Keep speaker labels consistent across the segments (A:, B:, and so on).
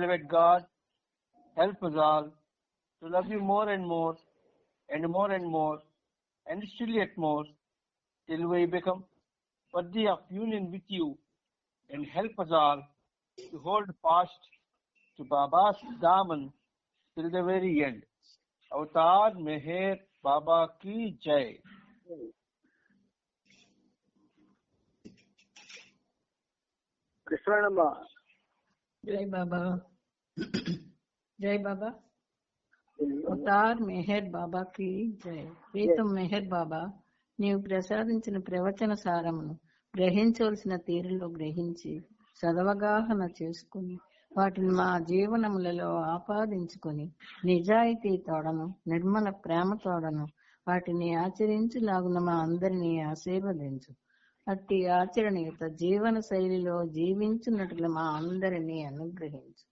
A: beloved God, help us all to love you more and more and more and more and still yet more till we become worthy of union with you, and help us all to hold fast to Baba's daman till the very end. Avatar Meher Baba ki Jai.
B: Krishnamma
C: జై బాబా. జై బాబా. Avatar Meher బాబా కి జై. ప్రీతం మెహర్ బాబా, నీవు ప్రసాదించిన ప్రవచన సారమును గ్రహించవలసిన తీరులో గ్రహించి సదవగాహన చేసుకుని వాటిని మా జీవనములలో ఆపాదించుకొని నిజాయితీ తోడను నిర్మల ప్రేమ తోడను వాటిని ఆచరించులాగున మా అందరినీ ఆశీర్వదించు. అట్టి ఆచరణయుత జీవన శైలిలో జీవించున్నట్లు మా అందరినీ అనుగ్రహించు.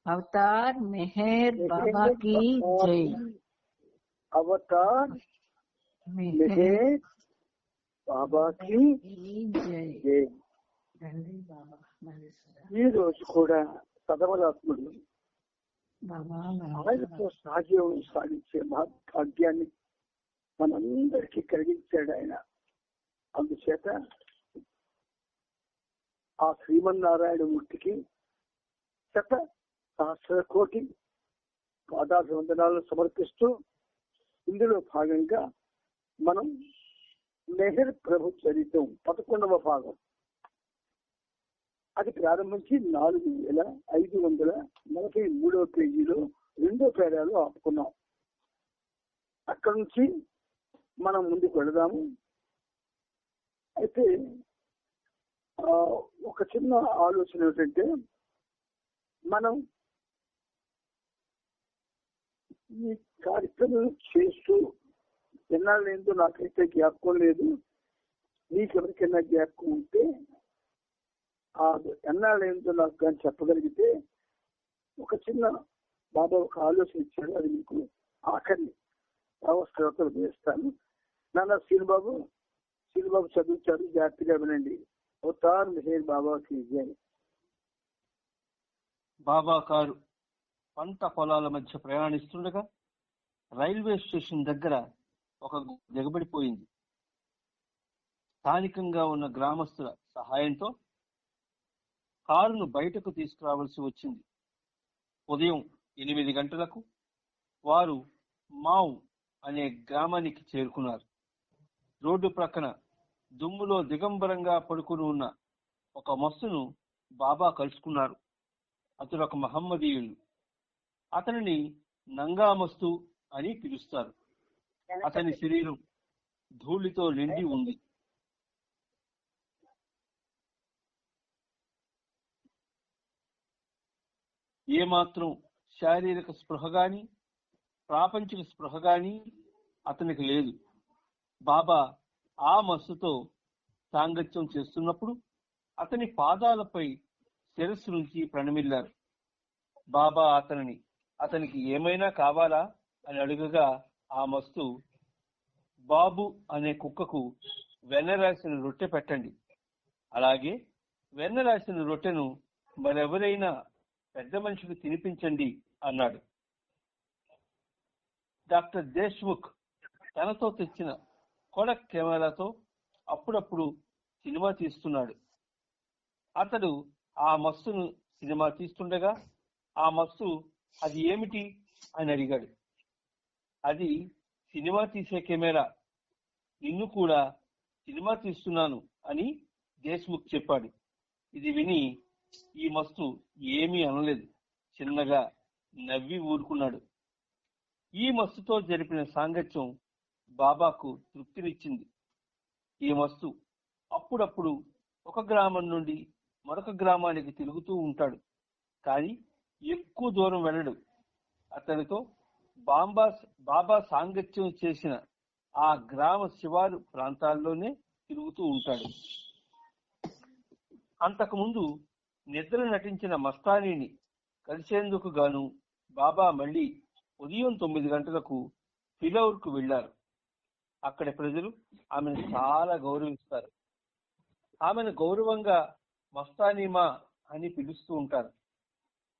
C: అవతార్ మెహర్ బాబా కి జై.
B: అవతార్ మెహర్ బాబా కి
C: జై.
B: జై. ఈ రోజు కూడా సదవలాత్ముడు ఆయనతో సాధ్యం సాధించే భాగ్యాన్ని మనందరికీ కలిగించాడు ఆయన. అందుచేత ఆ శ్రీమన్నారాయణమూర్తికి శత సహస్ర కోటి పాదాభివందనాలను సమర్పిస్తూ ఇందులో భాగంగా మనం మెహర్ ప్రభు చరిత్రం 11వ భాగం అది ప్రారంభించి 4543 పేజీలో 2వ పేరాలు ఆపుకున్నాం. అక్కడి నుంచి మనం ముందుకు వెళదాము. అయితే ఒక చిన్న ఆలోచన ఏమిటంటే, మనం ఈ కార్యక్రమం చేస్తూ ఎన్నాళ్ళేందో నాకైతే జ్ఞాపకం లేదు, నీకెవరికైనా జ్ఞాపకం ఉంటే ఆ ఎన్నాళ్ళేందో నాకు కానీ చెప్పగలిగితే ఒక చిన్న బాబా ఒక ఆలోచన ఇచ్చాడు, అది మీకు ఆఖరి అవసరతలు వేస్తాను. నాన్న శ్రీబాబు చదువుతారు, జాగ్రత్తగా వినండి. అవతార్ మెహర్ బాబా కి జై.
A: బాబా కారు పంట పొలాల మధ్య ప్రయాణిస్తుండగా రైల్వే స్టేషన్ దగ్గర ఒక దిగబడిపోయింది. స్థానికంగా ఉన్న గ్రామస్తుల సహాయంతో కారును బయటకు తీసుకురావాల్సి వచ్చింది. ఉదయం 8 గంటలకు వారు మావ్ అనే గ్రామానికి చేరుకున్నారు. రోడ్డు ప్రక్కన దుమ్ములో దిగంబరంగా పడుకుని ఉన్న ఒక మస్సును బాబా కలుసుకున్నారు. అతడు ఒక మహమ్మదీయుడు. అతనిని నంగా మస్తు అని పిలుస్తారు. అతని శరీరం ధూళితో నిండి ఉంది. ఏమాత్రం శారీరక స్పృహ గాని ప్రాపంచిక స్పృహ గాని అతనికి లేదు. బాబా ఆ మస్సుతో సాంగత్యం చేస్తున్నప్పుడు అతని పాదాలపై శిరస్సు నుంచి ప్రణమిల్లారు. బాబా అతనికి ఏమైనా కావాలా అని అడుగగా ఆ మస్తు, బాబు అనే కుక్కకు వెన్న రాసిన రొట్టె పెట్టండి, అలాగే వెన్న రాసిన రొట్టెను మరెవరైనా పెద్ద మనిషికి తినిపించండి అన్నాడు. డాక్టర్ దేశ్ముఖ్ తనతో తెచ్చిన కొడక్ కెమెరాతో అప్పుడప్పుడు సినిమా తీస్తున్నాడు. అతడు ఆ మస్సును సినిమా తీస్తుండగా ఆ మస్సు అది ఏమిటి అని అడిగాడు. అది సినిమా తీసే కెమెరా, నిన్ను కూడా సినిమా తీస్తున్నాను అని దేశ్ముఖ్ చెప్పాడు. ఇది విని ఈ మస్తు ఏమీ అనలేదు, చిన్నగా నవ్వి ఊరుకున్నాడు. ఈ మస్తుతో జరిపిన సాంగత్యం బాబాకు తృప్తినిచ్చింది. ఈ మస్తు అప్పుడప్పుడు ఒక గ్రామం నుండి మరొక గ్రామానికి తిరుగుతూ ఉంటాడు, కానీ ఎక్కువ దూరం వెళ్ళడు. అతనితో బాబా సాంగత్యం చేసిన ఆ గ్రామ శివారు ప్రాంతాల్లోనే తిరుగుతూ ఉంటాడు. అంతకుముందు నిద్ర నటించిన మస్తానీని కలిసేందుకు గాను బాబా మళ్లీ ఉదయం 9 గంటలకు ఫిలౌర్ కు వెళ్లారు. అక్కడి ప్రజలు ఆమెను చాలా గౌరవిస్తారు. ఆమెను గౌరవంగా మస్తానీమా అని పిలుస్తూ ఉంటారు.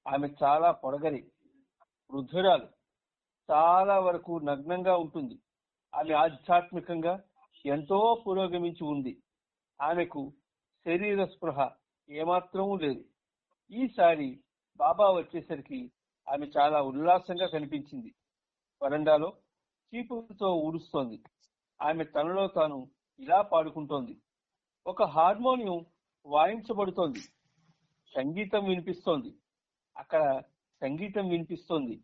A: ఆమె చాలా పొడగరి, వృద్ధురాలు, చాలా వరకు నగ్నంగా ఉంటుంది. ఆమె ఆధ్యాత్మికంగా ఎంతో పురోగమించి ఉంది. ఆమెకు శరీర స్పృహ ఏమాత్రమూ లేదు. ఈసారి బాబా వచ్చేసరికి ఆమె చాలా ఉల్లాసంగా కనిపించింది. వరండాలో చీపులతో ఊడుస్తోంది. ఆమె తనలో తాను ఇలా పాడుకుంటోంది. ఒక హార్మోనియం వాయించబడుతోంది. సంగీతం వినిపిస్తోంది. అక్కడ సంగీతం వినిపిస్తోంది.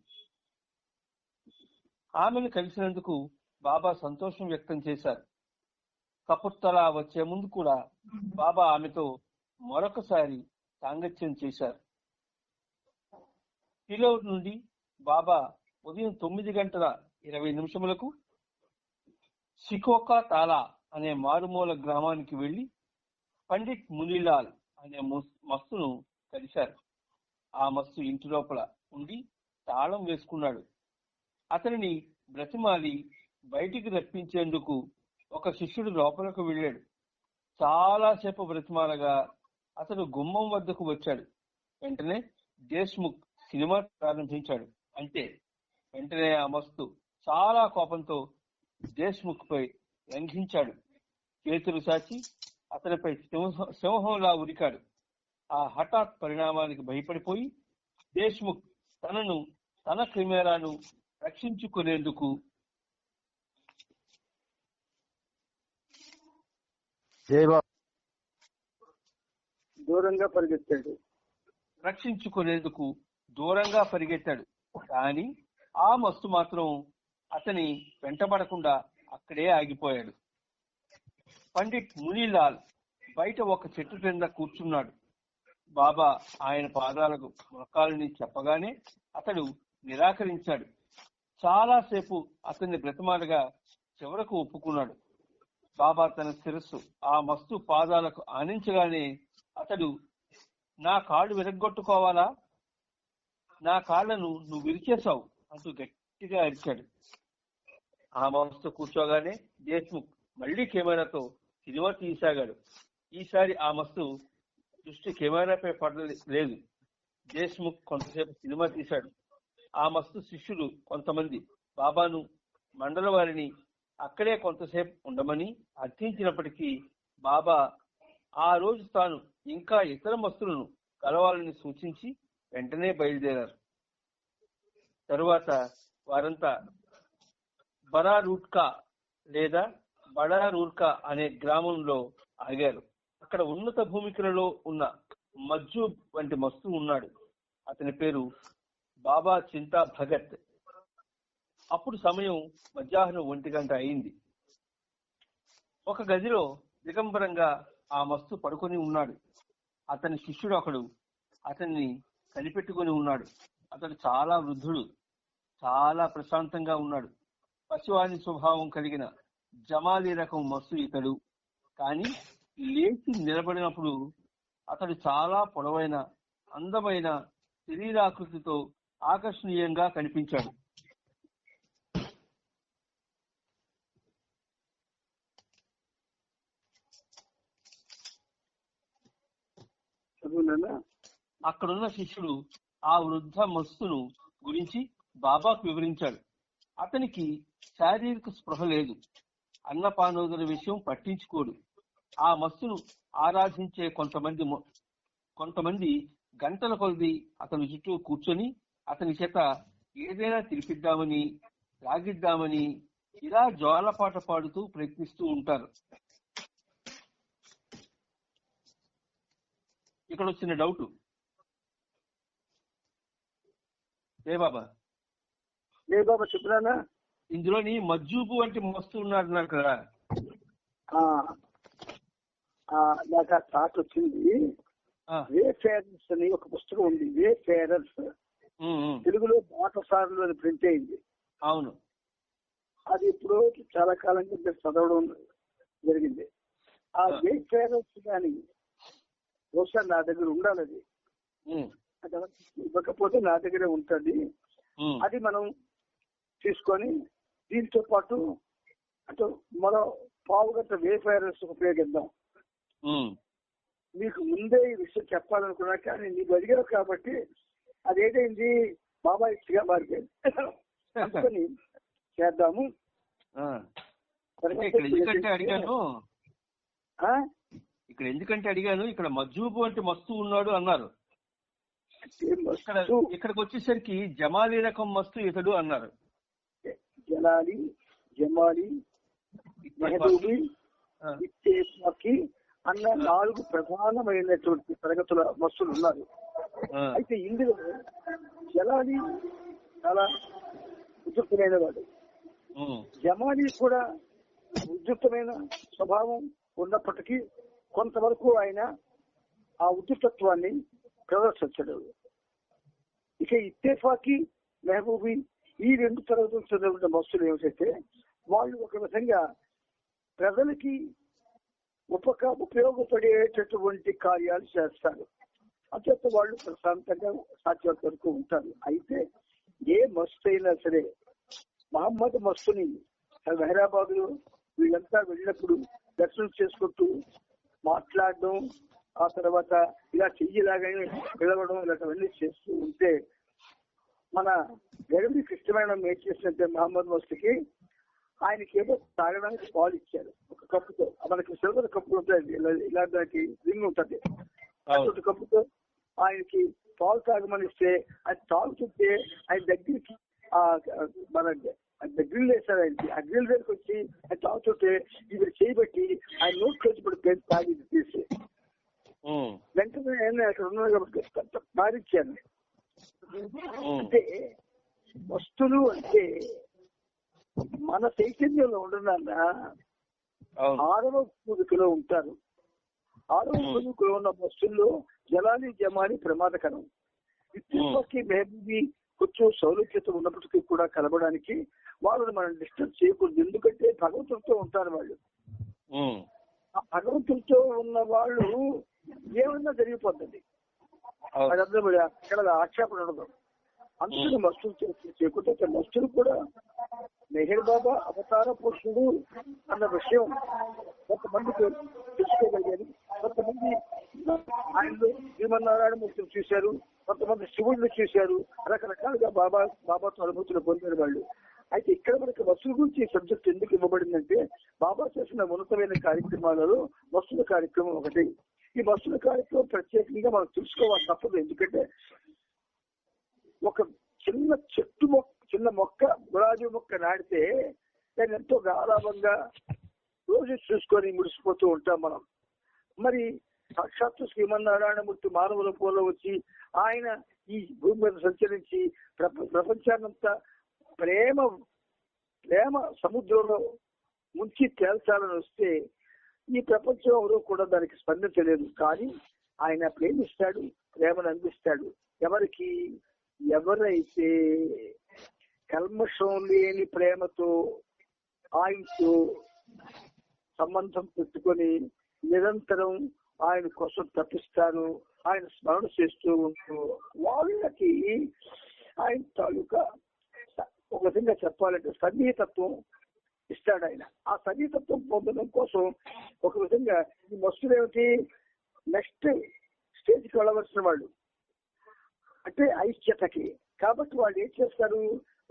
A: ఆమెను కలిసినందుకు బాబా సంతోషం వ్యక్తం చేశారు. కపుర్తలా వచ్చే ముందు కూడా బాబా ఆమెతో మరొకసారి సాంగత్యం చేశారు. కిలోర్ నుండి బాబా ఉదయం 9:20 సికోకా తాలా అనే మారుమూల గ్రామానికి వెళ్లి పండిట్ మునిలాల్ అనే మస్తును కలిశారు. ఆ మస్తు ఇంటి లోపల ఉండి తాళం వేసుకున్నాడు. అతనిని బ్రతిమాలి బయటికి రప్పించేందుకు ఒక శిష్యుడు లోపలకు వెళ్ళాడు. చాలాసేపు బ్రతిమాలగా అతడు గుమ్మం వద్దకు వచ్చాడు. వెంటనే దేశ్ముఖ్ సినిమా ప్రారంభించాడు. అంతే, వెంటనే ఆ మస్తు చాలా కోపంతో దేశ్ముఖ్ పై లంఘించాడు. చేతులు చాచి అతనిపై సింహంలా ఉరికాడు. ఆ హఠాత్ పరిణామానికి భయపడిపోయి దేశ్ముఖ్ తన కెమెరాను రక్షించుకునేందుకు
B: దూరంగా
A: పరిగెత్తాడు. కానీ ఆ మస్తు మాత్రం అతని వెంటబడకుండా అక్కడే ఆగిపోయాడు. పండిట్ మునిలాల్ బయట ఒక చెట్టు క్రింద కూర్చున్నాడు. బాబా ఆయన పాదాలకు మొక్కాలని చెప్పగానే అతడు నిరాకరించాడు. చాలాసేపు అతన్ని బ్రతిమాలగా చివరకు ఒప్పుకున్నాడు. బాబా తన శిరస్సు ఆ మస్తు పాదాలకు ఆనించగానే అతడు, నా కాళ్ళు విరగ్గొట్టుకోవాలా, నా కాళ్లను నువ్వు విరిచేశావు అంటూ గట్టిగా అరిచాడు. ఆ మస్తు కూర్చోగానే దేశ్ముఖ్ మళ్లీ కెమెరాతో సినిమా తీసాగాడు. ఈసారి ఆ మస్తు దృష్టి కెమెరాపై పడలేదు. దేశ్ముఖ్ కొంతసేపు సినిమా తీశాడు. ఆ మస్తు శిష్యులు కొంతమంది బాబాను, మండల వారిని అక్కడే కొంతసేపు ఉండమని అర్థించినప్పటికీ బాబా ఆ రోజు తాను ఇంకా ఇతర మస్తులను కలవాలని సూచించి వెంటనే బయలుదేరారు. తరువాత వారంతా బరారూట్కా లేదా బడారూర్కా అనే గ్రామంలో ఆగారు. అక్కడ ఉన్నత భూమికలలో ఉన్న మజ్జూబ్ వంటి మస్తు ఉన్నాడు. అతని పేరు బాబా చింతా భగత్. అప్పుడు సమయం మధ్యాహ్నం 1 గంట అయింది. ఒక గదిలో దిగంబరంగా ఆ మస్తు పడుకొని ఉన్నాడు. అతని శిష్యుడు ఒకడు అతన్ని కనిపెట్టుకుని ఉన్నాడు. అతడు చాలా వృద్ధుడు, చాలా ప్రశాంతంగా ఉన్నాడు. పశువాని స్వభావం కలిగిన జమాలి రకం మస్తు ఇతడు. కానీ లేచి నిలబడినప్పుడు అతడు చాలా పొడవైన, అందమైన శరీరాకృతితో ఆకర్షణీయంగా కనిపించాడు. అక్కడున్న శిష్యుడు ఆ వృద్ధ మస్తును గురించి బాబాకు వివరించాడు. అతనికి శారీరక స్పృహ లేదు, అన్నపానోదర విషయం పట్టించుకోడు. ఆ మస్తును ఆరాధించే కొంతమంది గంటల కొలది అతని చుట్టూ కూర్చొని అతని చేత ఏదైనా తిరిపిద్దామని, లాగిద్దామని ఇలా జోలపాట పాడుతూ ప్రయత్నిస్తూ ఉంటారు. ఇక్కడ వచ్చిన డౌట్, ఏ బాబా
B: చెప్పినా
A: ఇందులోని మజ్జూబు అంటే మస్తు ఉన్నాడు కదా.
B: నాకు ఆ థాట్ వచ్చింది. వే ఫేరర్స్ అని ఒక పుస్తకం ఉంది. వే ఫేరర్స్ తెలుగులో బాటసారులు అని ప్రింట్ అయింది.
A: అవును,
B: అది ఇప్పుడు చాలా కాలంగా చదవడం జరిగింది. ఆ వే ఫేరర్స్ కానీ బహుశా నా దగ్గర ఉండాలి. అది ఇవ్వకపోతే నా దగ్గరే ఉంటుంది. అది మనం తీసుకొని దీంతో పాటు అటు మరో 1/4 గంట వే ఫైరర్స్ ఉపయోగిద్దాం. మీకు ముందే ఈ విషయం చెప్పాలనుకున్నా కానీ నీకు అడిగావు కాబట్టి అదేంటి బాబా ఇచ్చిగా మారిపోయింది. అనుకొని చేద్దాము.
A: ఇక్కడ ఎందుకంటే అడిగాను, ఇక్కడ మజ్జూబు అంటే మస్తు ఉన్నాడు అన్నారు. ఇక్కడికి వచ్చేసరికి జమాలి రకం మస్తు ఇతడు అన్నారు.
B: జలాలి, జమాలి, మెహబూబి, ఇత్తేఫాకి అన్న 4 ప్రధానమైనటువంటి తరగతుల మస్తులు ఉన్నారు. అయితే ఇందులో జలాలి చాలా ఉద్యుక్తమైన వాడు, జమాలి కూడా ఉద్యుక్తమైన స్వభావం ఉన్నప్పటికీ కొంతవరకు ఆయన ఆ ఉద్యుక్తత్వాన్ని ప్రదర్శించడు. ఇక ఇత్తేఫాకి, మెహబూబి ఈ 2 తరగతులు చదివిన మస్తులు ఏమిటంటే వాళ్ళు ఒక విధంగా ప్రజలకి ఉపయోగపడేటటువంటి కార్యాలు చేస్తారు. అంచేత వాళ్ళు ప్రశాంతంగా సాధ్యత వరకు ఉంటారు. అయితే ఏ మస్తు అయినా సరే మహమ్మద్ మస్తుని హైదరాబాద్ లో వీళ్ళంతా వెళ్ళినప్పుడు దర్శనం చేసుకుంటూ మాట్లాడడం, ఆ తర్వాత ఇలా చెయ్యిలాగానే పిలవడం ఇలాంటివన్నీ చేస్తూ ఉంటే మన గరీబ్ ఇష్టమైన ఏం చేసినట్టే మహమ్మద్ మస్తుకి ఆయనకి ఏదో తాగడానికి పాలు ఇచ్చారు ఒక కప్పుతో. మనకి సిల్వర్ కప్పు ఉంటుంది, ఇలాంటి రింగ్ ఉంటుంది. అటువంటి కప్పుతో ఆయనకి పాలు తాగమని ఇస్తే అది తాగుతుంటే ఆయన దగ్గరికి మన గ్రిల్ వేశారు. ఆయనకి ఆ గ్రిల్ దగ్గరికి వచ్చి ఆయన తాగుతుంటే ఇవి చేయబట్టి ఆయన నోట్లోంచి పడిపోయి తాగి తీసి వెంటనే అక్కడ ఉన్నాడు కాబట్టి మారించాను. అంటే వస్తువులు అంటే మన చైతన్యంలో ఉండనన్న 6వ పూజికలో ఉంటారు. 6వ పూజికలో ఉన్న వస్తువుల్లో జలాలి, జమాలి ప్రమాదకరం. ఇత్తిఫాకి, మెహబూబి కొంచెం సౌలభ్యత ఉన్నప్పటికీ కూడా కలవడానికి వాళ్ళని మనం డిస్టర్బ్ చేయకూడదు. ఎందుకంటే భగవంతుడితో ఉంటారు వాళ్ళు. ఆ భగవంతుడితో ఉన్న వాళ్ళు ఏమన్నా జరిగిపోతుంది, అదంతా అక్కడ ఆక్షేపణ ఉండదు. అందుకని మస్తులు చేయకుంటే మస్తులు కూడా మెహర్ బాబా అవతార పురుషుడు అన్న విషయం కొంతమందికి తెలుసుకోగలిగారు. కొంతమంది ఆయనలో శ్రీమన్నారాయణమూర్తిని చూశారు, కొంతమంది శివుడిని చూశారు, రకరకాలుగా బాబాతో అనుభూతులు పొందారు వాళ్ళు. అయితే ఇక్కడ మనకి వస్తువుల గురించి సబ్జెక్ట్ ఎందుకు ఇవ్వబడిందంటే బాబా చేసిన ఉన్నతమైన కార్యక్రమాలలో వస్తువుల కార్యక్రమం ఒకటి. ఈ వస్తువుల కార్యక్రమం ప్రత్యేకంగా మనం తెలుసుకోవాలి తప్పదు. ఎందుకంటే ఒక చిన్న చెట్టు చిన్న మొక్క, గులాబీ మొక్క నాటితే దాన్ని ఎంతో గారాభంగా రోజు చూసుకొని ముడిసిపోతూ ఉంటాం మనం. మరి సాక్షాత్తు శ్రీమన్నారాయణమూర్తి మానవ రూపంలో వచ్చి ఆయన ఈ భూమి మీద సంచరించి ప్రపంచాన్నంతా ప్రేమ సముద్రంలో ముంచి తేల్చాలని వస్తే ఈ ప్రపంచం ఎవరూ కూడా దానికి స్పందించలేదు. కానీ ఆయన ప్రేమిస్తాడు, ప్రేమను అందిస్తాడు. ఎవరైతే కల్మషం లేని ప్రేమతో ఆయనతో సంబంధం పెట్టుకొని నిరంతరం ఆయన కోసం తప్పిస్తారు, ఆయన స్మరణ చేస్తూ ఉంటూ వాళ్ళకి ఆయన తాలూకా ఒక విధంగా చెప్పాలంటే సన్నిహితత్వం ఇస్తాడు ఆయన. ఆ సన్నిహితత్వం పొందడం కోసం ఒక విధంగా ఈ మస్తులు ఏమిటి నెక్స్ట్ స్టేజ్కి వెళ్ళవలసిన వాళ్ళు అంటే ఐక్యతకి. కాబట్టి వాళ్ళు ఏం చేస్తారు,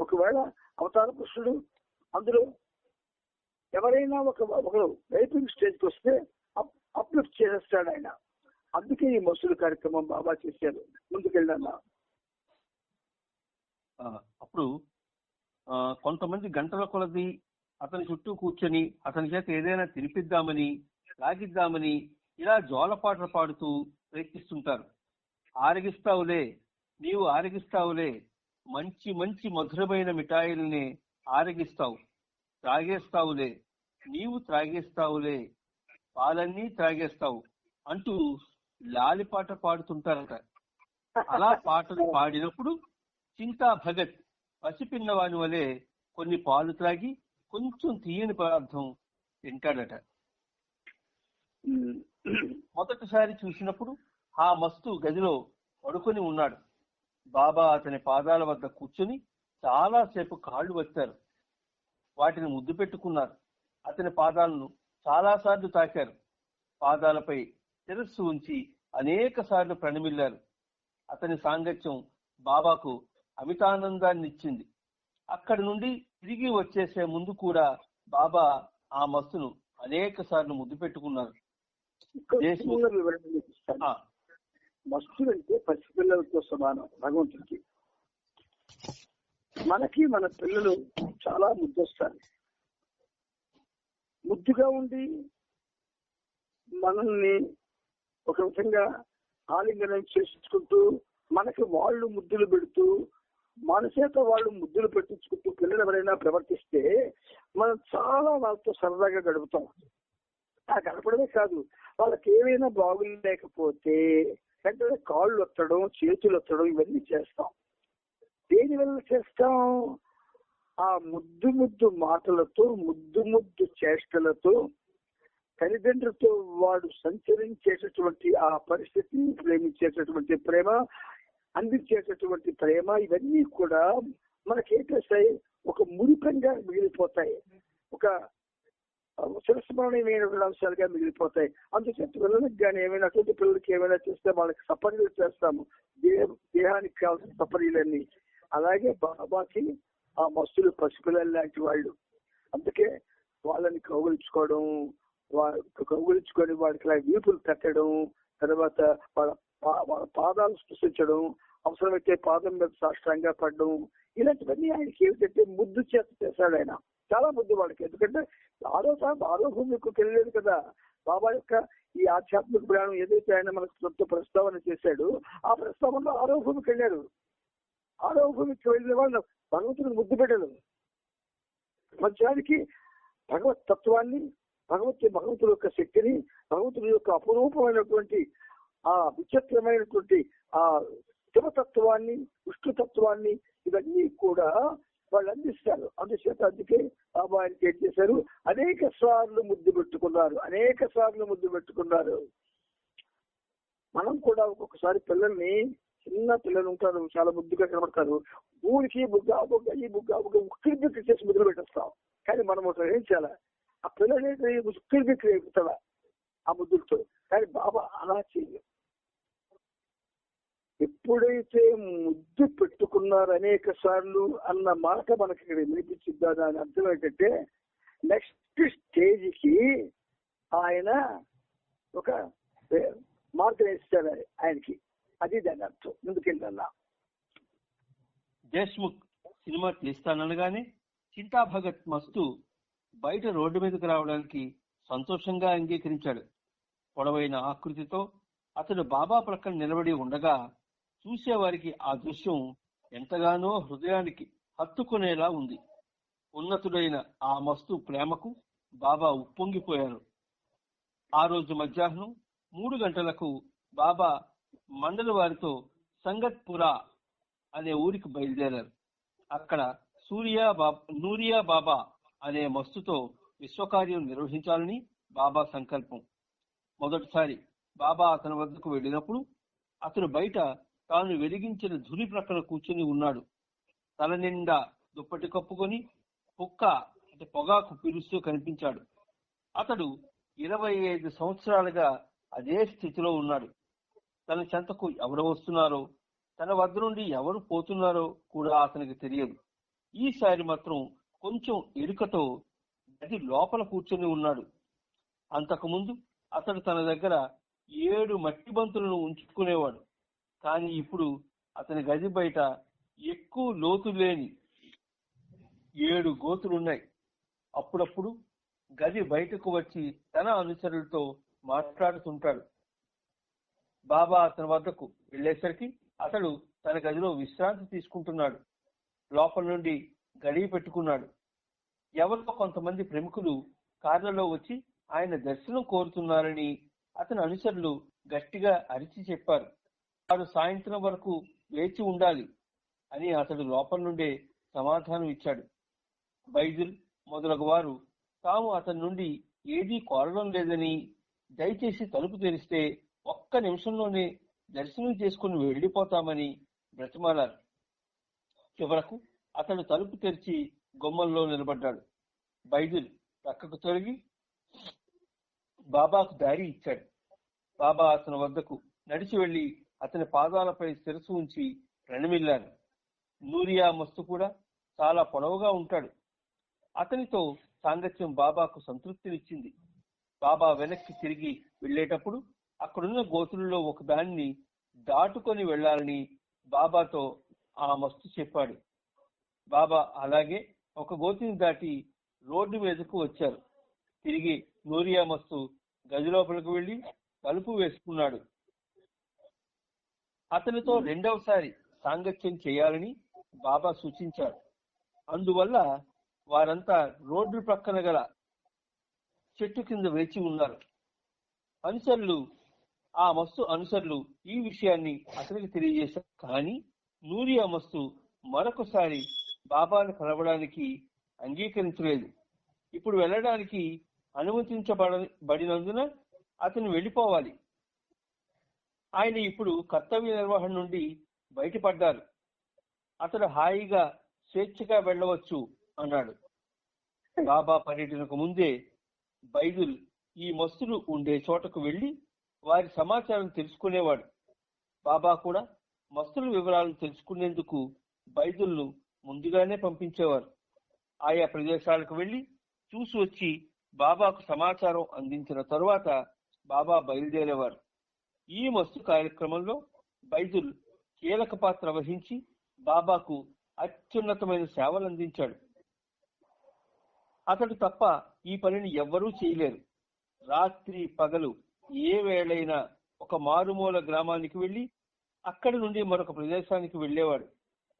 B: ఒకవేళ అవతార పురుషుడు అందులో ఎవరైనా ఒకరు వైపింగ్ స్టేజ్కి వస్తే అప్లిఫ్ట్ చేసేస్తాడు ఆయన. అందుకే ఈ మస్తుల కార్యక్రమం బాబా చేశారు. ముందుకెళ్ళాను.
A: అప్పుడు కొంతమంది గంటల కొలది అతని చుట్టూ కూర్చొని అతని చేత ఏదైనా తినిపిద్దామని, లాగిద్దామని ఇలా జోలపాటలు పాడుతూ ప్రయత్నిస్తుంటారు. ఆరగిస్తావులే, నీవు ఆరగిస్తావులే, మంచి మంచి మధురమైన మిఠాయిల్ని ఆరగిస్తావు, త్రాగేస్తావులే, నీవు త్రాగేస్తావులే, పాలన్నీ త్రాగేస్తావు అంటూ లాలిపాట పాడుతుంటారట. అలా పాటలు పాడినప్పుడు చింతా భగత్ పసిపిన్నవాని వలె కొన్ని పాలు త్రాగి కొంచెం తీయని పదార్థం తింటాడట. మొదటిసారి చూసినప్పుడు ఆ మస్తు గదిలో పడుకొని ఉన్నాడు. బాబా అతని పాదాల వద్ద కూర్చొని చాలాసేపు కాళ్ళు వచ్చారు. వాటిని ముద్దు పెట్టుకున్నారు. అతని పాదాలను చాలాసార్లు తాకారు. పాదాలపై శిరస్సు ఉంచి అనేక సార్లు ప్రణమిల్లారు. అతని సాంగత్యం బాబాకు అమితానందాన్ని ఇచ్చింది. అక్కడి నుండి తిరిగి వచ్చేసే ముందు కూడా బాబా ఆ మస్తును అనేక సార్లు ముద్దు పెట్టుకున్నారు.
B: మస్తులు అంటే పసిపిల్లలతో సమానం భగవంతుడికి. మనకి మన పిల్లలు చాలా ముద్దొస్తారు. ముద్దుగా ఉండి మనల్ని ఒక విధంగా ఆలింగనం చేసుకుంటూ మనకి వాళ్ళు ముద్దులు పెడుతూ మన చేత వాళ్ళు ముద్దులు పెట్టించుకుంటూ పిల్లలు ఎవరైనా ప్రవర్తిస్తే మనం చాలా వాళ్ళతో సరదాగా గడుపుతాం. ఆ గడపడమే కాదు, వాళ్ళకి ఏమైనా బాగులేకపోతే వెంటనే కాళ్ళు ఒత్తడం, చేతులు ఒత్తడం ఇవన్నీ చేస్తాం. దేని వల్ల చేస్తాం? ఆ ముద్దు ముద్దు మాటలతో, ముద్దు ముద్దు చేష్టలతో తల్లిదండ్రులతో వాడు సంచరించేటటువంటి ఆ పరిస్థితిని ప్రేమించేటటువంటి ప్రేమ, అందించేటటువంటి ప్రేమ, ఇవన్నీ కూడా మనకేటేస్తాయి, ఒక మురికంగా మిగిలిపోతాయి, ఒక చిరస్మరణీయమైన అంశాలుగా మిగిలిపోతాయి. అందుచేత పిల్లలకి కానీ ఏమైనా అటువంటి పిల్లలకి ఏమైనా చేస్తే వాళ్ళకి సపర్యలు చేస్తాము, దేహానికి కావాల్సిన సపర్యలన్నీ. అలాగే బాబాకి ఆ మస్తులు పసిపిల్లలు లాంటి వాళ్ళు. అందుకే వాళ్ళని కౌగులించుకోవడం, కౌగులించుకొని వాడికి వీపులు పెట్టడం, తర్వాత వాళ్ళ పాదాలు స్పృశించడం, అవసరమైతే పాదం మీద సాష్టాంగా పడడం, ఇలాంటివన్నీ ఆయనకి ఏమిటంటే ముద్దు చేత చేశాడు ఆయన. చాలా ముద్దు వాడికి. ఎందుకంటే ఆరో భూమికి వెళ్ళలేదు కదా. బాబా యొక్క ఈ ఆధ్యాత్మిక ప్రయాణం ఏదైతే ఆయన మనకు ప్రస్తావన చేశాడు, ఆ ప్రస్తావనలో ఆరో భూమికి వెళ్ళాడు. ఆరో భూమికి వెళ్ళిన వాళ్ళు భగవంతుడికి ముద్దు పెట్టాడు. ప్రపంచానికి భగవత్ తత్వాన్ని, భగవంతుడి యొక్క శక్తిని, భగవంతుడి యొక్క అపురూపమైనటువంటి ఆ విచిత్రమైనటువంటి ఆ శివతత్వాన్ని, విష్ణుతత్వాన్ని, ఇవన్నీ కూడా వాళ్ళు అందిస్తారు. అందుకే బాబా ఆయనకి ఏం చేశారు, అనేక సార్లు ముద్దు పెట్టుకున్నారు. మనం కూడా ఒక్కొక్కసారి పిల్లల్ని, చిన్న పిల్లలు ఉంటారు, చాలా ముద్దుగా కనబడతారు, ఊరికి బుగ్గ ఉక్కిరి బిక్కిరి చేసి ముద్దులు పెట్టేస్తాం. కానీ మనం ఏం చేయాలి, ఆ పిల్లలు ఉక్కిరి బిక్కిరి అయిపోతాడా ఆ ముద్దులతో. కానీ బాబా అలా చేయలేదు. ఎప్పుడైతే ముద్దు పెట్టుకున్నారు అనేక సార్లు అన్న మాట మనకి ఇక్కడ వినిపించిందా, దాని అర్థం ఏంటంటే నెక్స్ట్ స్టేజ్కి ఆయన ఒక మార్గం ఇస్తారు ఆయనకి. అది దాని అర్థం. ముందుకెళ్ళాలా.
A: దేశ్ముఖ్ సినిమా తీస్తాననగానే చింతా భగత్ మస్తు బయట రోడ్డు మీదకి రావడానికి సంతోషంగా అంగీకరించాడు. పొడవైన ఆకృతితో అతడు బాబా ప్రక్కన నిలబడి ఉండగా చూసేవారికి ఆ దృశ్యం ఎంతగానో హృదయానికి హత్తుకునేలా ఉంది. ఉన్నతుడైన ఆ మస్తు ప్రేమకు బాబా ఉప్పొంగిపోయారు. ఆ రోజు మధ్యాహ్నం 3 గంటలకు బాబా మండలి వారితో సంగత్పురా అనే ఊరికి బయలుదేరారు. అక్కడ నూరియా బాబా అనే మస్తుతో విశ్వకార్యం నిర్వహించాలని బాబా సంకల్పం. మొదటిసారి బాబా అతని వద్దకు వెళ్ళినప్పుడు అతను బయట తాను వెలిగించిన ధుని ప్రక్కన కూర్చుని ఉన్నాడు. తల నిండా దుప్పటి కప్పుకొని పొగాకు పిలుస్తూ కనిపించాడు. అతడు 25 సంవత్సరాలుగా అదే స్థితిలో ఉన్నాడు. తన చెంతకు ఎవరు వస్తున్నారో, తన వద్ద నుండి ఎవరు పోతున్నారో కూడా అతనికి తెలియదు. ఈసారి మాత్రం కొంచెం ఎరుకతో గది లోపల కూర్చొని ఉన్నాడు. అంతకుముందు అతడు తన దగ్గర 7 మట్టి బంతులను ఉంచుకునేవాడు. కానీ ఇప్పుడు అతని గది బయట ఎక్కువ లోతు లేని 7 గోతులున్నాయి. అప్పుడప్పుడు గది బయటకు వచ్చి తన అనుచరులతో మాట్లాడుతుంటాడు. బాబా అతని వద్దకు వెళ్లేసరికి అతడు తన గదిలో విశ్రాంతి తీసుకుంటున్నాడు. లోపల నుండి గడియ పెట్టుకున్నాడు. ఎవరో కొంతమంది ప్రముఖులు కార్లలో వచ్చి ఆయన దర్శనం కోరుతున్నారని అతని అనుచరులు గట్టిగా అరిచి చెప్పారు. వారు సాయంత్రం వరకు వేచి ఉండాలి అని అతడు లోపల నుండే సమాధానం ఇచ్చాడు. బైజుల్ మొదలగు వారు తాము అతని నుండి ఏదీ కోరడం లేదని, దయచేసి తలుపు తెరిస్తే ఒక్క నిమిషంలోనే దర్శనం చేసుకుని వెళ్లిపోతామని బ్రతిమాలారు. చివరకు అతడు తలుపు తెరిచి గుమ్మంలో నిలబడ్డాడు. బైజుల్ పక్కకు తొలగి బాబాకు దారి ఇచ్చాడు. బాబా అతని వద్దకు నడిచి వెళ్లి అతని పాదాలపై శిరస్సు ఉంచి ప్రణమిల్లారు. నూరియా మస్తు కూడా చాలా పొడవుగా ఉంటాడు. అతనితో సాంగత్యం బాబాకు సంతృప్తినిచ్చింది. బాబా వెనక్కి తిరిగి వెళ్లేటప్పుడు అక్కడున్న గోతులలో ఒక దాన్ని దాటుకొని వెళ్లాలని బాబాతో ఆ మస్తు చెప్పాడు. బాబా అలాగే ఒక గోతిని దాటి రోడ్డు మీదకు వచ్చారు. తిరిగి నూరియా మస్తు గది లోపలికి వెళ్లి తలుపు వేసుకున్నాడు. అతనితో రెండవసారి సాంగత్యం చేయాలని బాబా సూచించాడు. అందువల్ల వారంతా రోడ్డు ప్రక్కన గల చెట్టు కింద వేచి ఉన్నారు. ఆ మస్తు అనుసరులు ఈ విషయాన్ని అతనికి తెలియజేశారు. కానీ నూరియా మస్తు మరొకసారి బాబాను కలవడానికి అంగీకరించలేదు. ఇప్పుడు వెళ్ళడానికి అనుమతించబడినందున అతను వెళ్ళిపోవాలి. ఆయన ఇప్పుడు కర్తవ్య నిర్వహణ నుండి బయటపడ్డారు. అతడు హాయిగా స్వేచ్ఛగా వెళ్ళవచ్చు అన్నాడు. బాబా పర్యటనకు ముందే బైదుల్ ఈ మస్తులు ఉండే చోటకు వెళ్లి వారి సమాచారం తెలుసుకునేవాడు. బాబా కూడా మస్తుల వివరాలు తెలుసుకునేందుకు బైదుల్ను ముందుగానే పంపించేవారు. ఆయా ప్రదేశాలకు వెళ్లి చూసి వచ్చి బాబాకు సమాచారం అందించిన తరువాత బాబా బయలుదేరేవారు. ఈ మస్తు కార్యక్రమంలో బైదుల్ కీలక పాత్ర వహించి బాబాకు అత్యున్నతమైన సేవలు అందించాడు. అతడు తప్ప ఈ పనిని ఎవ్వరూ చేయలేరు. రాత్రి పగలు ఏ వేళైనా ఒక మారుమూల గ్రామానికి వెళ్లి అక్కడి నుండి మరొక ప్రదేశానికి వెళ్లేవాడు.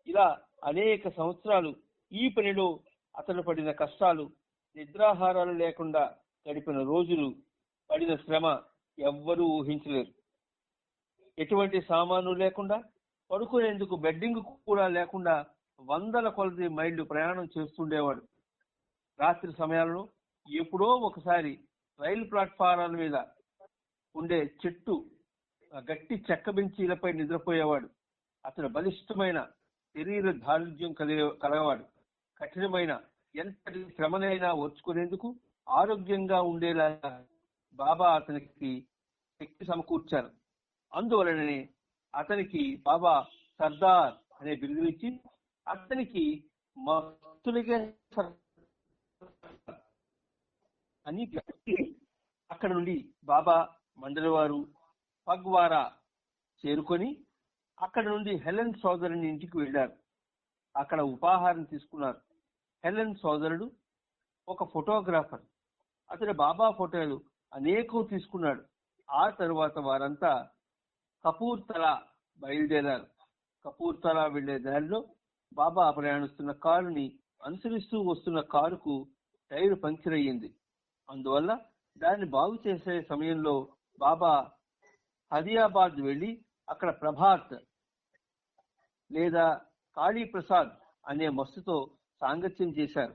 A: ఇలా అనేక సంవత్సరాలు ఈ పనిలో అతడు పడిన కష్టాలు, నిద్రాహారాలు లేకుండా గడిపిన రోజులు, పడిన శ్రమ ఎవ్వరూ ఊహించలేరు. ఎటువంటి సామాను లేకుండా, పడుకునేందుకు బెడ్డింగ్ కూడా లేకుండా వందల కొలది మైళ్లు ప్రయాణం చేస్తుండేవాడు. రాత్రి సమయాల్లో ఎప్పుడో ఒకసారి రైలు ప్లాట్ఫారాల మీద ఉండే గట్టి చెక్క బెంచీలపై నిద్రపోయేవాడు. అతడు బలిష్టమైన శరీర దారుఢ్యం కలగవాడు. కఠినమైన ఎంతటి శ్రమనైనా ఓర్చుకునేందుకు ఆరోగ్యంగా ఉండేలా బాబా అతనికి శక్తి సమకూర్చారు. అందువలననే అతనికి బాబా సర్దార్ అనే బిరుదునిచ్చి అతనికి మస్తులకే అని అక్కడ నుండి బాబా మండలవారు పగ్వారా చేరుకొని అక్కడ నుండి హెలెన్ సోదరుని ఇంటికి వెళ్లారు. అక్కడ ఉపాహారం తీసుకున్నారు. హెలెన్ సోదరుడు ఒక ఫోటోగ్రాఫర్. అతడు బాబా ఫోటోలు అనేకం తీసుకున్నాడు. ఆ తరువాత వారంతా కపూర్తలా బయలుదేరారు. కపూర్తలా వెళ్లే దారిలో బాబా ప్రయాణిస్తున్న కారుని అనుసరిస్తూ వస్తున్న కారుకు టైరు పంక్చర్ అయ్యింది. అందువల్ల దాన్ని బాగు చేసే సమయంలో బాబా హదియాబాద్ వెళ్లి అక్కడ ప్రభాత్ లేదా కాళీప్రసాద్ అనే మస్తుతో సాంగత్యం చేశారు.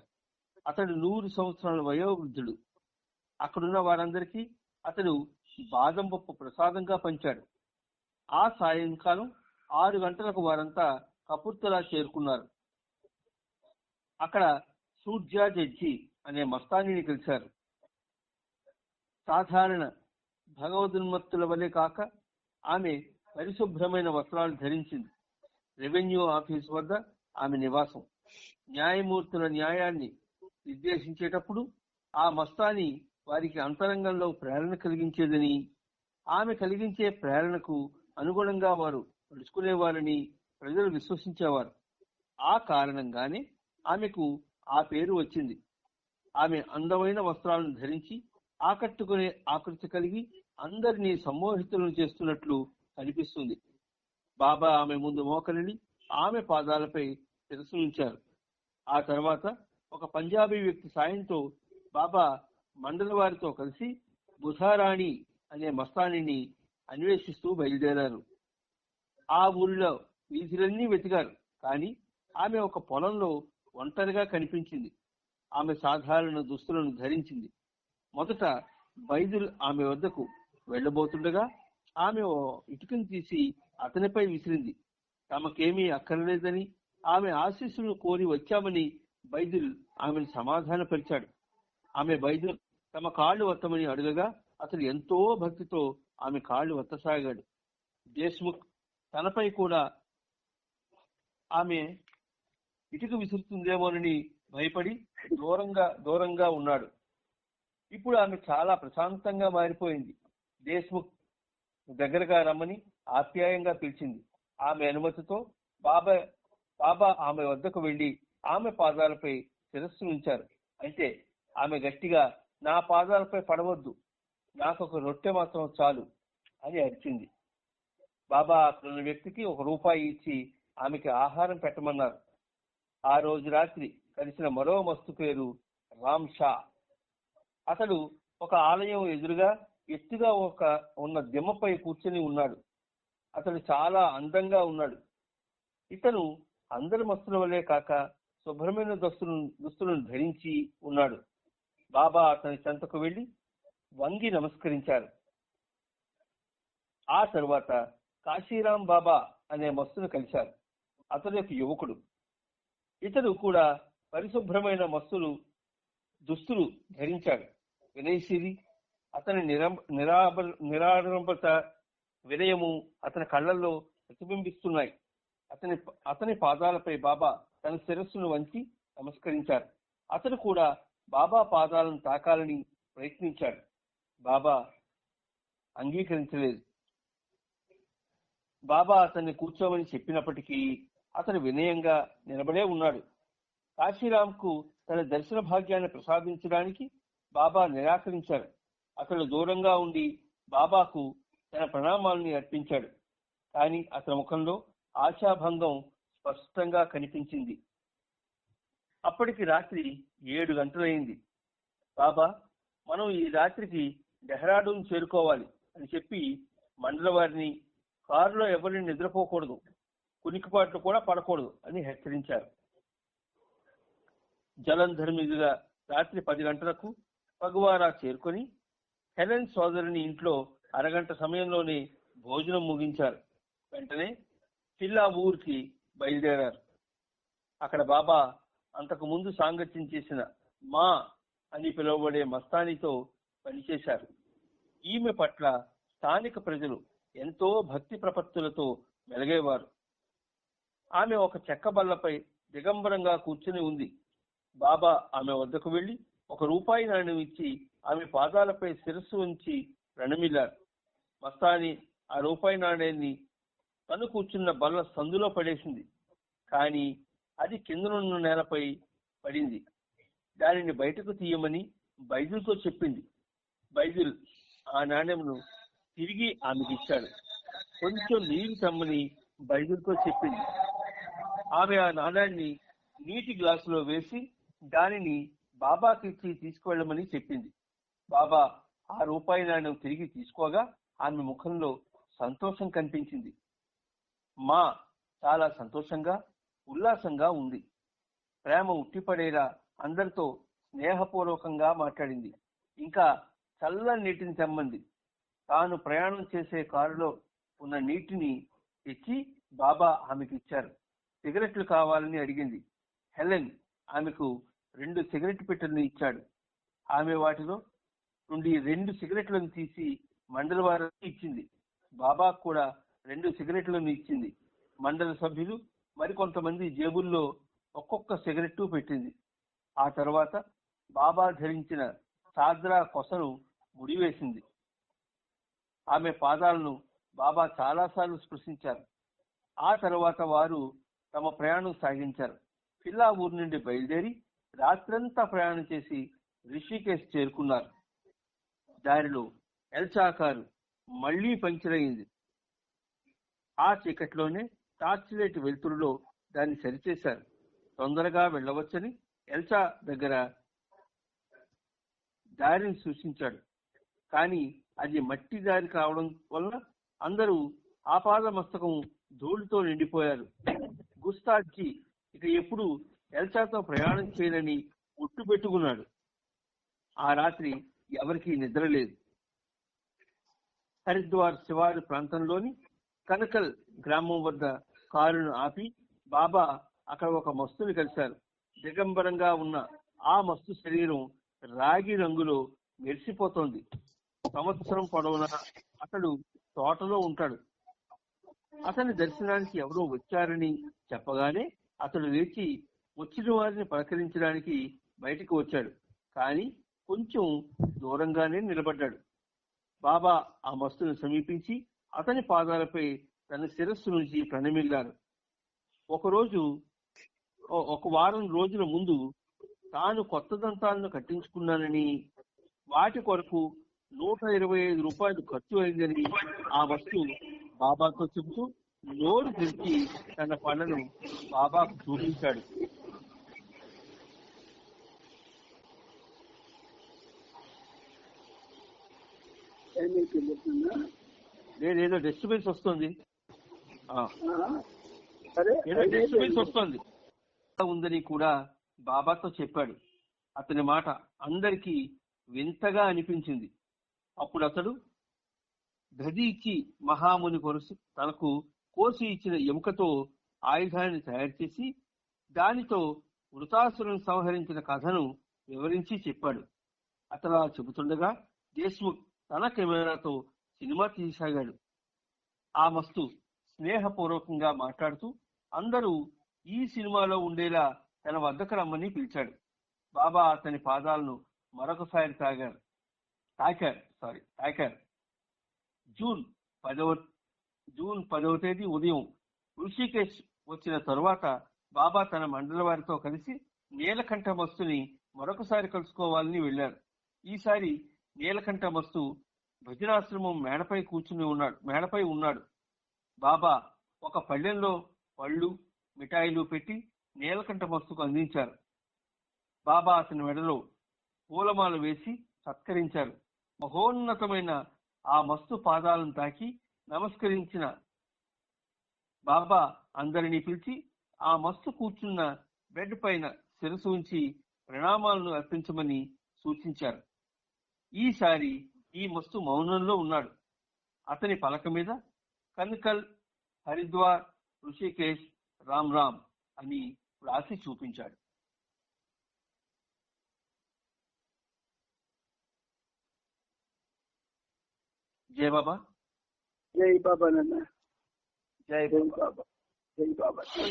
A: అతడు 100 సంవత్సరాల వయోవృద్ధుడు. అక్కడున్న వారందరికీ అతడు బాదం పప్పు ప్రసాదంగా పంచాడు. ఆ సాయంకాలం 6 గంటలకు వారంతా కపూర్తలా చేరుకున్నారు. అక్కడ సూర్జా జడ్జి అనే మస్తానిని కలిశారు. సాధారణ భగవదున్మత్తుల వలె కాక ఆమె పరిశుభ్రమైన వస్త్రాలు ధరించింది. రెవెన్యూ ఆఫీస్ వద్ద ఆమె నివాసం. న్యాయమూర్తుల న్యాయాన్ని నిర్దేశించేటప్పుడు ఆ మస్తాని వారికి అంతరంగంలో ప్రేరణ కలిగించేదని, ఆమె కలిగించే ప్రేరణకు అనుగుణంగా వారు నడుచుకునేవారని ప్రజలు విశ్వసించేవారు. ఆ కారణంగానే ఆమెకు ఆ పేరు వచ్చింది. ఆమె అందమైన వస్త్రాలను ధరించి ఆకట్టుకునే ఆకృతి కలిగి అందరినీ సమ్మోహితులను చేస్తున్నట్లు కనిపిస్తుంది. బాబా ఆమె ముందు మోకరిని ఆమె పాదాలపై శిరస్సుంచారు. ఆ తర్వాత ఒక పంజాబీ వ్యక్తి సాయంతో బాబా మండల వారితో కలిసి బుధారాణి అనే మస్తానిని అన్వేషిస్తూ బయలుదేరారు. ఆ ఊరిలో వీధులన్నీ వెతికారు. కానీ ఆమె ఒక పొలంలో ఒంటరిగా కనిపించింది. ఆమె సాధారణ దుస్తులను ధరించింది. మొదట బైదుల్ ఆమె వద్దకు వెళ్లబోతుండగా ఆమె ఓ ఇటుకను తీసి అతనిపై విసిరింది. తమకేమీ అక్కర్లేదని, ఆమె ఆశీస్సులను కోరి వచ్చామని బైదుల్ ఆమెను సమాధానపరిచాడు. ఆమె బైదుల్ తమ కాళ్లు వత్తమని అడుగగా అతడు ఎంతో భక్తితో ఆమె కాళ్లు వత్తసాగాడు. దేశ్ముఖ్ తనపై కూడా ఆమె ఇటుక విసురుతుందేమోనని భయపడి దూరంగా ఉన్నాడు. ఇప్పుడు ఆమె చాలా ప్రశాంతంగా మారిపోయింది. దేశ్ముఖ్ దగ్గరగా రమ్మని ఆప్యాయంగా పిలిచింది. ఆమె అనుమతితో బాబా ఆమె వద్దకు వెళ్లి ఆమె పాదాలపై శిరస్సు ఉంచారు. అయితే ఆమె గట్టిగా, నా పాదాలపై పడవద్దు, నాకొక రొట్టె మాత్రం చాలు అని అరిచింది. బాబా అక్కడున్న వ్యక్తికి ₹1 ఇచ్చి ఆమెకి ఆహారం పెట్టమన్నారు. ఆ రోజు రాత్రి కలిసిన మరో మస్తు పేరు రామ్ షా. అతడు ఒక ఆలయం ఎదురుగా ఎత్తుగా ఉన్న దిమ్మపై కూర్చొని ఉన్నాడు. అతడు చాలా అందంగా ఉన్నాడు. ఇతను అందరి మస్తుల వల్లే కాక శుభ్రమైన దుస్తులను ధరించి ఉన్నాడు. బాబా అతని చెంతకు వెళ్లి వంగి నమస్కరించారు. ఆ తరువాత కాశీరాం బాబా అనే మస్తును కలిశారు. అతడు ఒక యువకుడు. ఇతడు కూడా పరిశుభ్రమైన దుస్తులు ధరించాడు. వినయశీలి. అతని నిరాడంబరత, వినయము అతని కళ్ళల్లో ప్రతిబింబిస్తున్నాయి. అతని పాదాలపై బాబా తన శిరస్సును వంచి నమస్కరించారు. అతడు కూడా బాబా పాదాలను తాకాలని ప్రయత్నించాడు. బాబా అంగీకరించలేదు. బాబా అతన్ని కూర్చోమని చెప్పినప్పటికీ అతను వినయంగా నిలబడే ఉన్నాడు. కాశీరాంకు తన దర్శన భాగ్యాన్ని ప్రసాదించడానికి బాబా నిరాకరించారు. అతడు దూరంగా ఉండి బాబాకు తన ప్రణామాలని అర్పించాడు. కానీ అతని ముఖంలో ఆశాభంగం స్పష్టంగా కనిపించింది. అప్పటికి రాత్రి 7 గంటలైంది. బాబా, మనం ఈ రాత్రికి డెహ్రాడూన్ చేరుకోవాలి అని చెప్పి మండల వారిని కారులో ఎవరిని నిద్రపోకూడదు, కునికిపాట్లు కూడా పడకూడదు అని హెచ్చరించారు. జలంధర్ మీదుగా రాత్రి 10 గంటలకు పగువారా చేరుకొని హెలెన్ సోదరుని ఇంట్లో అరగంట సమయంలోనే భోజనం ముగించారు. వెంటనే ఊరికి బయలుదేరారు. అక్కడ బాబా అంతకు ముందు సాంగత్యం చేసిన మా అని పిలువబడే మస్తానితో పనిచేశారు. ఈమె పట్ల స్థానిక ప్రజలు ఎంతో భక్తి ప్రపత్తులతో మెలిగేవారు. ఆమె ఒక చెక్క బల్లపై దిగంబరంగా కూర్చుని ఉంది. బాబా ఆమె వద్దకు వెళ్లి ₹1 నాణ్యం ఇచ్చి ఆమె పాదాలపై శిరస్సు ఉంచి ప్రణమిల్లారు. మస్తాని ఆ ₹1 నాణ్యాన్ని తను కూర్చున్న బల్ల సందులో పడేసింది. కానీ అది కిందనున్న నేలపై పడింది. దానిని బయటకు తీయమని బైజుల్తో చెప్పింది. బైజుల్ ఆ నాణ్యంను తిరిగి ఆమెకి ఇచ్చాడు. కొంచెం నీరు తెమ్మని బైజుల్తో చెప్పింది. ఆమె ఆ నాణ్యాన్ని నీటి గ్లాసులో వేసి దానిని బాబాకి ఇచ్చి తీసుకువెళ్ళమని చెప్పింది. బాబా ఆ ₹1 నాణ్యం తిరిగి తీసుకోగా ఆమె ముఖంలో సంతోషం కనిపించింది. మా చాలా సంతోషంగా, ఉల్లాసంగా ఉంది. ప్రేమ ఉట్టిపడేలా అందరితో స్నేహపూర్వకంగా మాట్లాడింది. ఇంకా చల్లని నీటిని తెమ్మంది. తాను ప్రయాణం చేసే కారులో ఉన్న నీటిని తెచ్చి బాబా ఆమెకి ఇచ్చారు. సిగరెట్లు కావాలని అడిగింది. హెలెన్ ఆమెకు 2 సిగరెట్ పెట్టెలను ఇచ్చాడు. ఆమె వాటిలో నుండి 2 సిగరెట్లను తీసి మండల వారికి ఇచ్చింది. బాబా కూడా 2 సిగరెట్లను ఇచ్చింది. మండల సభ్యులు మరికొంతమంది జేబుల్లో ఒక్కొక్క సిగరెట్టు పెట్టింది. ఆ తర్వాత బాబా ధరించిన చాద్రా కొసను ముడివేసింది. ఆమె పాదాలను బాబా చాలాసార్లు స్పృశించారు. ఆ తర్వాత వారు తమ ప్రయాణం సాగించారు. ఊరు నుండి బయలుదేరి రాత్రంతా ప్రయాణం చేసి రిషికేశ్ చేరుకున్నారు. దారిలో ఎల్చా కారు మళ్లీ పంక్చర్ అయింది. ఆ చీకట్లోనే టార్చ్ లైట్ వెలుతురులో దాన్ని సరిచేశారు. తొందరగా వెళ్ళవచ్చని ఎల్చా దగ్గర దారిని సూచించాడు. కానీ అది మట్టి దారి కావడం వల్ల అందరూ ఆపాద మస్తకం ధూళితో నిండిపోయారు. గుస్తాడ్జీ ఇక ఎప్పుడు ఎల్చాతో ప్రయాణం చేయనని ఒట్టు పెట్టుకున్నాడు. ఆ రాత్రి ఎవరికీ నిద్ర లేదు. హరిద్వార్ శివారు ప్రాంతంలోని కనకల్ గ్రామం వద్ద కారును ఆపి బాబా అక్కడ ఒక మస్తుని కలిశారు. దిగంబరంగా ఉన్న ఆ మస్తు శరీరం రాగి రంగులో మెరిసిపోతోంది. సంవత్సరం పొడవునా అతడు తోటలో ఉంటాడు. అతని దర్శనానికి ఎవరో వచ్చారని చెప్పగానే అతడు లేచి వచ్చిన వారిని పలకరించడానికి బయటికి వచ్చాడు. కానీ కొంచెం దూరంగానే నిలబడ్డాడు. బాబా ఆ మస్తును సమీపించి అతని పాదాలపై తన శిరస్సు నుంచి ప్రణమిల్లారు. ఒక వారం రోజుల ముందు తాను కొత్త దంతాలను కట్టించుకున్నానని, వాటి కొరకు 125 రూపాయలు ఖర్చు అయిందని ఆ వస్తువు బాబాతో చెబుతూ నోరు తెరిచి తన పళ్ళను బాబాకు చూపించాడు. ఏదో డిస్టర్బెన్స్ వస్తుంది, ఉందని కూడా బాబాతో చెప్పాడు. అతని మాట అందరికీ వింతగా అనిపించింది. అప్పుడు అతడు దధీచి మహాముని కొరుసు తనకు కోసి ఇచ్చిన ఎముకతో ఆయుధాన్ని తయారు చేసి దానితో వృతాసురుని సంహరించిన కథను వివరించి చెప్పాడు. అతను చెబుతుండగా దేశ్ముఖ్ తన కెమెరాతో సినిమా తీసాగాడు. ఆ మస్తు స్నేహపూర్వకంగా మాట్లాడుతూ అందరూ ఈ సినిమాలో ఉండేలా తన వద్దకు రమ్మని పిలిచాడు. బాబా అతని పాదాలను మరొకసారి తాకారు. జూన్ 10వ తేదీ ఉదయం ఋషికేశ్ వచ్చిన తరువాత బాబా తన మండల వారితో కలిసి నీలకంఠ మస్తుని మరొకసారి కలుసుకోవాలని వెళ్లారు. ఈసారి నీలకంఠ మస్తు భజనాశ్రమం మేడపై ఉన్నాడు. బాబా ఒక పళ్ళెంలో పళ్ళు మిఠాయిలు పెట్టి నీలకంఠ మస్తుకు అందించారు. బాబా అతని మెడలో పూలమాల వేసి సత్కరించారు. మహోన్నతమైన ఆ మస్తు పాదాలను తాకి నమస్కరించిన బాబా అందరినీ పిలిచి ఆ మస్తు కూర్చున్న బెడ్ పైన శిరసు ఉంచి ప్రణామాలను అర్పించమని సూచించారు. ఈసారి ఈ మస్తు మౌనంలో ఉన్నాడు. అతని పలక మీద కన్కల్, హరిద్వార్, ఋషికేశ్, రామ్ రామ్ అని రాసి చూపించాడు. జై బాబా.
B: జై బాబా నాన్న.
A: జై బాబా.
B: జై బాబా. జై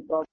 B: బాబా.